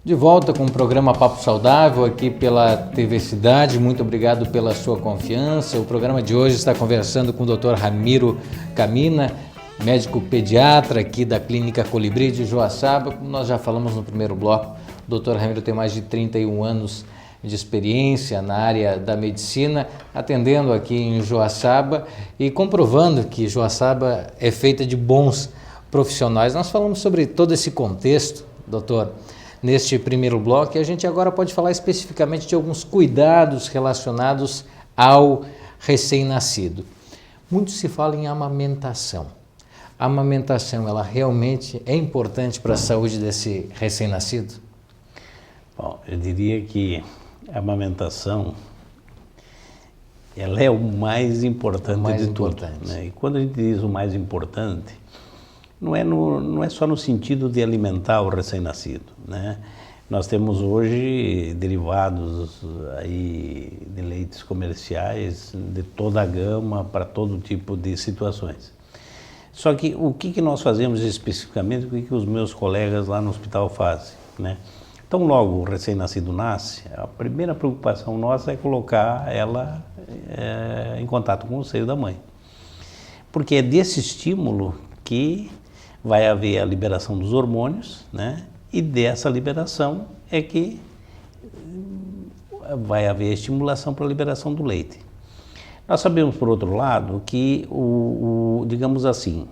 De volta com o programa Papo Saudável aqui pela TV Cidade. Muito obrigado pela sua confiança. O programa de hoje está conversando com o Dr. Ramiro Camina, médico pediatra aqui da Clínica Colibri de Joaçaba. Como nós já falamos no primeiro bloco, o Dr. Ramiro tem mais de 31 anos de experiência na área da medicina, atendendo aqui em Joaçaba e comprovando que Joaçaba é feita de bons profissionais. Nós falamos sobre todo esse contexto, doutor, neste primeiro bloco, e a gente agora pode falar especificamente de alguns cuidados relacionados ao recém-nascido. Muito se fala em amamentação. A amamentação, ela realmente é importante para a saúde desse recém-nascido? Bom, eu diria que a amamentação, ela é o mais importante de tudo, né? E quando a gente diz o mais importante, não é só no sentido de alimentar o recém-nascido, né? Nós temos hoje derivados aí de leites comerciais de toda a gama para todo tipo de situações. Só que o que nós fazemos especificamente, o que os meus colegas lá no hospital fazem, né? Então, logo o recém-nascido nasce, a primeira preocupação nossa é colocar ela em contato com o seio da mãe. Porque é desse estímulo que vai haver a liberação dos hormônios, né? E dessa liberação é que vai haver a estimulação para a liberação do leite. Nós sabemos, por outro lado, que, digamos assim,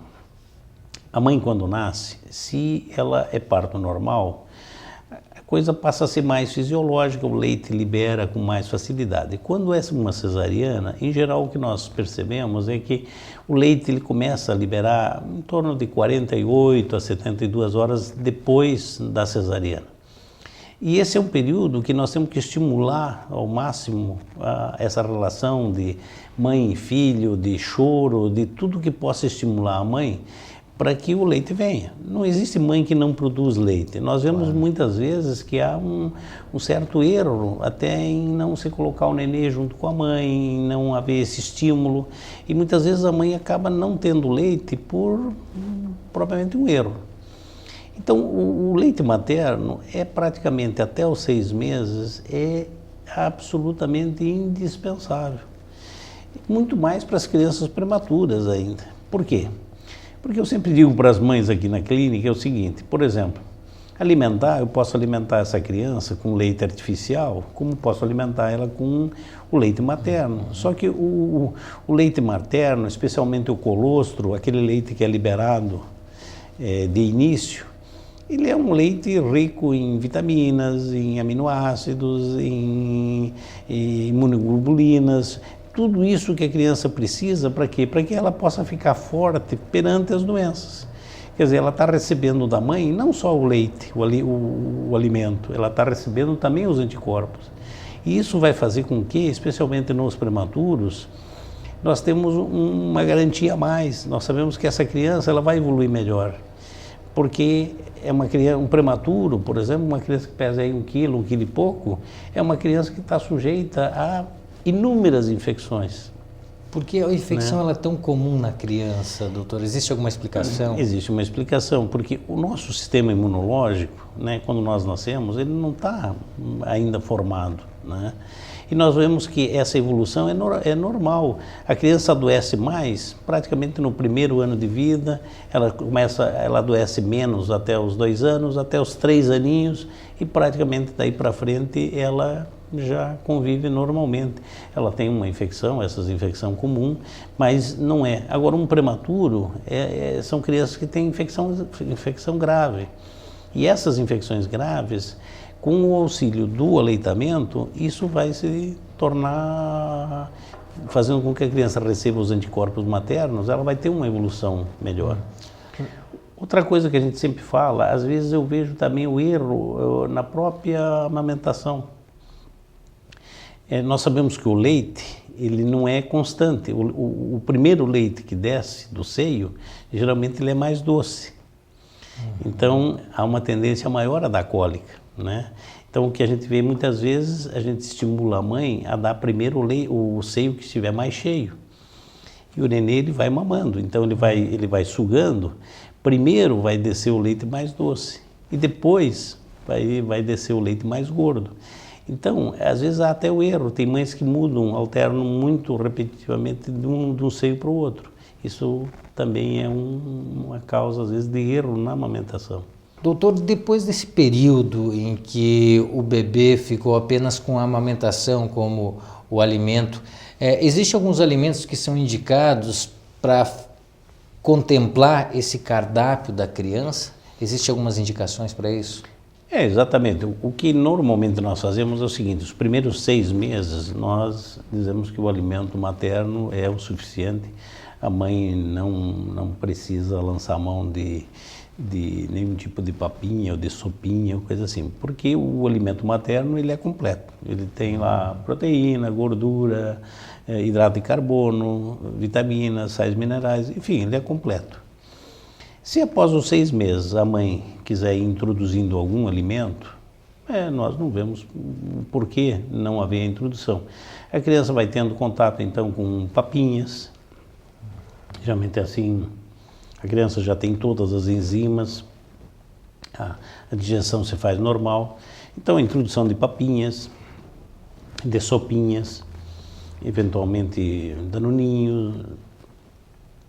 a mãe quando nasce, se ela é parto normal, a coisa passa a ser mais fisiológica, o leite libera com mais facilidade. Quando é uma cesariana, em geral o que nós percebemos é que o leite ele começa a liberar em torno de 48 a 72 horas depois da cesariana. E esse é um período que nós temos que estimular ao máximo essa relação de mãe e filho, de choro, de tudo que possa estimular a mãe, para que o leite venha. Não existe mãe que não produz leite. Nós vemos muitas vezes que há um certo erro até em não se colocar o nenê junto com a mãe, em não haver esse estímulo. E muitas vezes a mãe acaba não tendo leite por propriamente um erro. Então, o leite materno é praticamente até os 6 meses, é absolutamente indispensável. Muito mais para as crianças prematuras ainda. Por quê? Porque eu sempre digo para as mães aqui na clínica é o seguinte, por exemplo, eu posso alimentar essa criança com leite artificial, como posso alimentar ela com o leite materno. Só que o leite materno, especialmente o colostro, aquele leite que é liberado de início, ele é um leite rico em vitaminas, em aminoácidos, em imunoglobulinas, tudo isso que a criança precisa, para quê? Para que ela possa ficar forte perante as doenças. Quer dizer, ela está recebendo da mãe não só o leite, o alimento, ela está recebendo também os anticorpos. E isso vai fazer com que, especialmente nos prematuros, nós temos uma garantia a mais. Nós sabemos que essa criança ela vai evoluir melhor. Porque é uma criança, um prematuro, por exemplo, uma criança que pesa aí 1 quilo e pouco, é uma criança que está sujeita a inúmeras infecções. Por que a infecção ela é tão comum na criança, doutor? Existe alguma explicação? Existe uma explicação, porque o nosso sistema imunológico, né, quando nós nascemos, ele não está ainda formado, né? E nós vemos que essa evolução é normal. A criança adoece mais praticamente no primeiro ano de vida, ela adoece menos até os 2 anos, até os 3 aninhos, e praticamente daí para frente ela já convive normalmente. Ela tem uma infecção, essas infecção comum, mas não é. Agora, um prematuro são crianças que têm infecção grave. E essas infecções graves, com o auxílio do aleitamento, isso vai se tornar, fazendo com que a criança receba os anticorpos maternos, ela vai ter uma evolução melhor. Outra coisa que a gente sempre fala, às vezes eu vejo também o erro na própria amamentação. Nós sabemos que o leite, ele não é constante. O primeiro leite que desce do seio, geralmente ele é mais doce. Então, há uma tendência maior a dar cólica, né? Então, o que a gente vê muitas vezes, a gente estimula a mãe a dar primeiro o seio que estiver mais cheio. E o nenê, ele vai mamando, então ele vai sugando. Primeiro vai descer o leite mais doce e depois vai descer o leite mais gordo. Então, às vezes há até o erro, tem mães que mudam, alternam muito repetitivamente de um seio para o outro. Isso também é uma causa, às vezes, de erro na amamentação. Doutor, depois desse período em que o bebê ficou apenas com a amamentação como o alimento, existem alguns alimentos que são indicados para contemplar esse cardápio da criança? Existem algumas indicações para isso? Exatamente. O que normalmente nós fazemos é o seguinte: os primeiros 6 meses nós dizemos que o alimento materno é o suficiente, a mãe não precisa lançar mão de nenhum tipo de papinha ou de sopinha ou coisa assim, porque o alimento materno ele é completo, ele tem lá proteína, gordura, hidrato de carbono, vitaminas, sais minerais, enfim, ele é completo. Se após os 6 meses a mãe quiser ir introduzindo algum alimento, nós não vemos por que não haver a introdução. A criança vai tendo contato então com papinhas, geralmente é assim, a criança já tem todas as enzimas, a digestão se faz normal, então a introdução de papinhas, de sopinhas, eventualmente danoninho,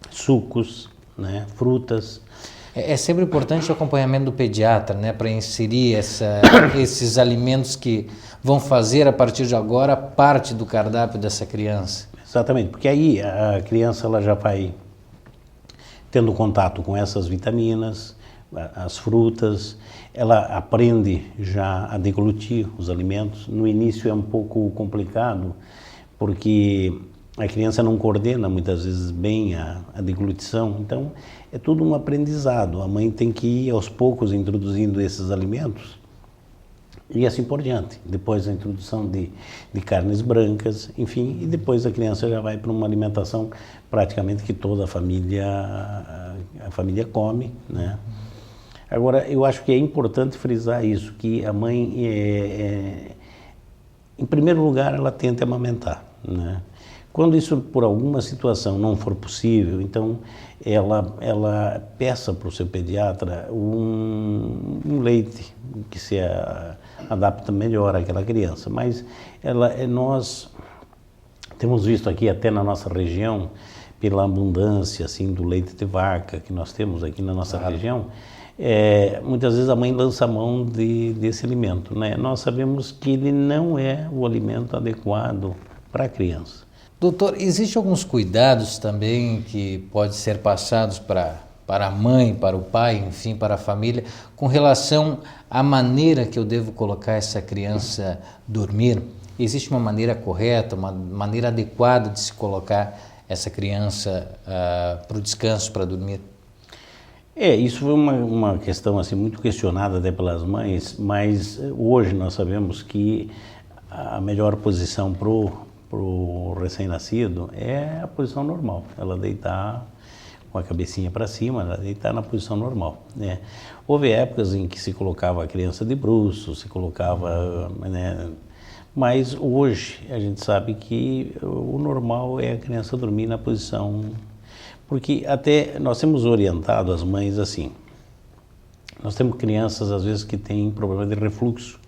sucos, né, frutas. É sempre importante o acompanhamento do pediatra, né, para inserir esses alimentos que vão fazer a partir de agora parte do cardápio dessa criança. Exatamente, porque aí a criança ela já vai tendo contato com essas vitaminas, as frutas, ela aprende já a deglutir os alimentos. No início é um pouco complicado, porque a criança não coordena muitas vezes bem a deglutição, então é tudo um aprendizado. A mãe tem que ir aos poucos introduzindo esses alimentos e assim por diante. Depois a introdução de carnes brancas, enfim, e depois a criança já vai para uma alimentação praticamente que toda a família come, né? Agora, eu acho que é importante frisar isso, que a mãe, em primeiro lugar, ela tenta amamentar, né? Quando isso por alguma situação não for possível, então ela peça para o seu pediatra um leite que se adapta melhor àquela criança. Mas nós temos visto aqui até na nossa região, pela abundância assim do leite de vaca que nós temos aqui na nossa região, muitas vezes a mãe lança a mão desse alimento, né? Nós sabemos que ele não é o alimento adequado para a criança. Doutor, existem alguns cuidados também que podem ser passados para a mãe, para o pai, enfim, para a família, com relação à maneira que eu devo colocar essa criança dormir? Existe uma maneira correta, uma maneira adequada de se colocar essa criança para o descanso, para dormir? Isso foi uma questão assim, muito questionada até pelas mães, mas hoje nós sabemos que a melhor posição para o recém-nascido é a posição normal, ela deitar com a cabecinha para cima, ela deitar na posição normal, né? Houve épocas em que se colocava a criança de bruços, se colocava, né? Mas hoje a gente sabe que o normal é a criança dormir na posição, porque até nós temos orientado as mães assim, nós temos crianças às vezes que têm problema de refluxo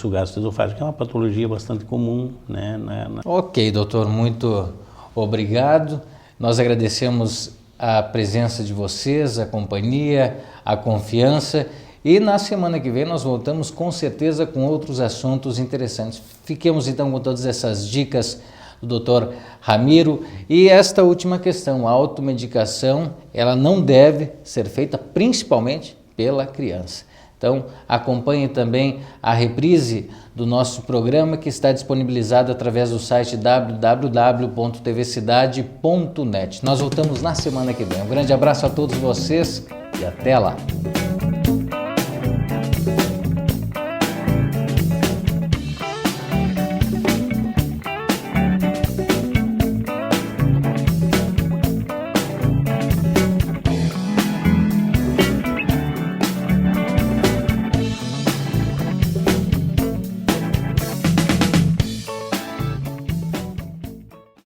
gastroesofágico, que é uma patologia bastante comum, né? Ok, doutor, muito obrigado. Nós agradecemos a presença de vocês, a companhia, a confiança, e na semana que vem nós voltamos com certeza com outros assuntos interessantes. Fiquemos então com todas essas dicas do Dr. Ramiro. E esta última questão, a automedicação, ela não deve ser feita principalmente pela criança. Então, acompanhe também a reprise do nosso programa que está disponibilizado através do site www.tvcidade.net. Nós voltamos na semana que vem. Um grande abraço a todos vocês e até lá!